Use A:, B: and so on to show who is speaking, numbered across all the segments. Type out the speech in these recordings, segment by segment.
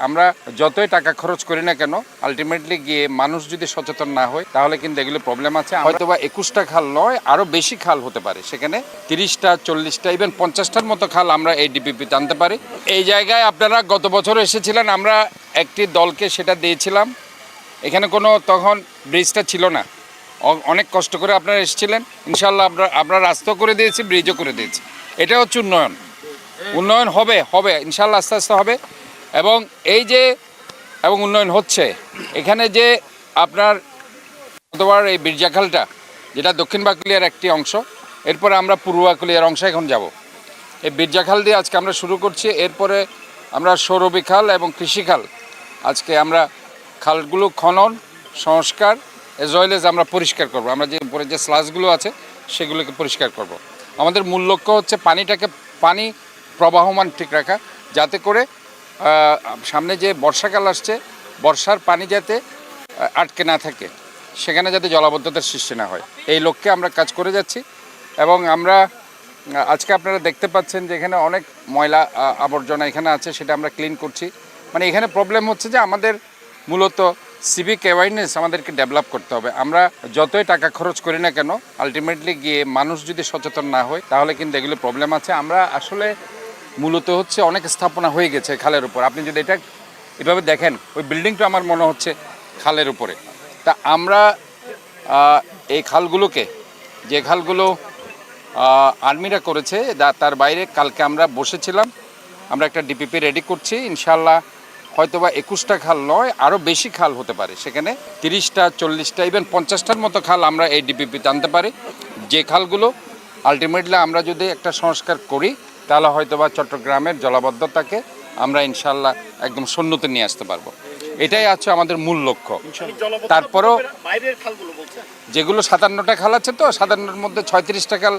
A: আমরা যতই টাকা খরচ করি না কেন আলটিমেটলি গিয়ে মানুষ যদি সচেতন না হয় তাহলে কিন্তু এগুলো প্রবলেম আছে। হয়তোবা 21টা খাল নয়, আরও বেশি খাল হতে পারে, সেখানে 30টা 40টা ইভেন 50টার মতো খাল আমরা এই ডিপিপিতে আনতে পারি। এই জায়গায় আপনারা গত বছর এসেছিলেন, আমরা একটি দলকে সেটা দিয়েছিলাম। এখানে কোনো তখন ব্রিজটা ছিল না, অনেক কষ্ট করে আপনারা এসেছিলেন। ইনশাল্লাহ আমরা রাস্তা করে দিয়েছি, ব্রিজও করে দিয়েছি। এটা হচ্ছে উন্নয়ন হবে ইনশাল্লাহ, আস্তে আস্তে হবে। এবং এবং উন্নয়ন হচ্ছে এখানে যে আপনার গতবার এই বীরজাখালটা, যেটা দক্ষিণ বাকলিয়ার একটি অংশ, এরপরে আমরা পূর্ব বাকলিয়ার অংশে এখন যাব। এই বীরজাখাল দিয়ে আজকে আমরা শুরু করছি, এরপরে আমরা সৌরভী খাল এবং কৃষিখাল, আজকে আমরা খালগুলো খনন সংস্কার এজ ওয়েল এজ আমরা পরিষ্কার করব। আমরা যে উপরে যে স্লাসগুলো আছে সেগুলোকে পরিষ্কার করব। আমাদের মূল লক্ষ্য হচ্ছে পানি প্রবাহমান ঠিক রাখা, যাতে করে সামনে যে বর্ষাকাল আসছে, বর্ষার পানি যাতে আটকে না থাকে, সেখানে যাতে জলাবদ্ধতার সৃষ্টি না হয়, এই লক্ষ্যে আমরা কাজ করে যাচ্ছি। এবং আমরা আজকে আপনারা দেখতে পাচ্ছেন যে এখানে অনেক ময়লা আবর্জনা এখানে আছে, সেটা আমরা ক্লিন করছি। মানে এখানে প্রবলেম হচ্ছে যে আমাদের মূলত সিভিক অ্যাওয়ারনেস আমাদেরকে ডেভেলপ করতে হবে। আমরা যতই টাকা খরচ করি না কেন আলটিমেটলি গিয়ে মানুষ যদি সচেতন না হয় তাহলে কিন্তু এগুলো প্রবলেম আছে। আমরা আসলে মূলত হচ্ছে অনেক স্থাপনা হয়ে গেছে খালের উপর। আপনি যদি এটা এভাবে দেখেন, ওই বিল্ডিংটা আমার মনে হচ্ছে খালের উপরে। তা আমরা এই খালগুলোকে, যে খালগুলো আর্মিরা করেছে, তার বাইরে কালকে আমরা বসেছিলাম, আমরা একটা ডিপিপি রেডি করছি। ইনশাল্লাহ হয়তোবা 21টা খাল নয়, আরও বেশি খাল হতে পারে, সেখানে 30টা 40টা ইভেন 50টার মতো খাল আমরা এই ডিপিপিতে আনতে পারি। যে খালগুলো আলটিমেটলি আমরা যদি একটা সংস্কার করি তাহলে হয়তোবা চট্টগ্রামের জলাবদ্ধতাকে আমরা ইনশাল্লাহ একদম শূন্যতে নিয়ে আসতে পারবো। এটাই আছে আমাদের মূল লক্ষ্য। তারপরও যেগুলো 57টা খাল আছে, তো 57টার মধ্যে 36টা খাল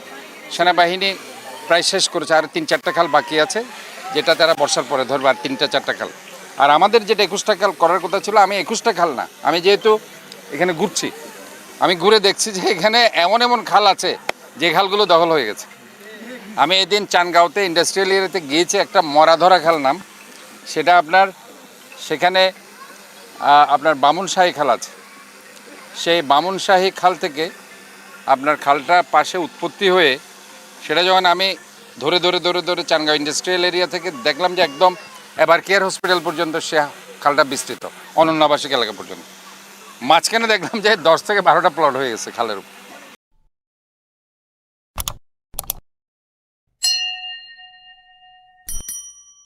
A: সেনাবাহিনী প্রায় শেষ করেছে, আর 3-4টা খাল বাকি আছে, যেটা তারা বর্ষার পরে ধরবে, আর 3-4টা খাল। আর আমাদের যেটা 21টা খাল করার কথা ছিল, আমি 21টা খাল না, আমি যেহেতু এখানে ঘুরছি, আমি ঘুরে দেখছি যে এখানে এমন এমন খাল আছে যে খালগুলো দখল হয়ে গেছে। আমি এদিন চানগাঁওতে ইন্ডাস্ট্রিয়াল এরিয়াতে গিয়েছি, একটা মরাধরা খাল নাম, সেটা সেখানে আপনার বামুনশাহী খাল আছে। সেই বামুনশাহী খাল থেকে আপনার খালটা পাশে উৎপত্তি হয়ে, সেটা যখন আমি ধরে ধরে ধরে ধরে চানগাঁও ইন্ডাস্ট্রিয়াল এরিয়া থেকে দেখলাম যে একদম এবার কেয়ার হসপিটাল পর্যন্ত সে খালটা বিস্তৃত, অনন্য আবাসিক এলাকা পর্যন্ত। মাঝখানে দেখলাম যে 10 থেকে 12টা প্লট হয়ে গেছে খালের উপর।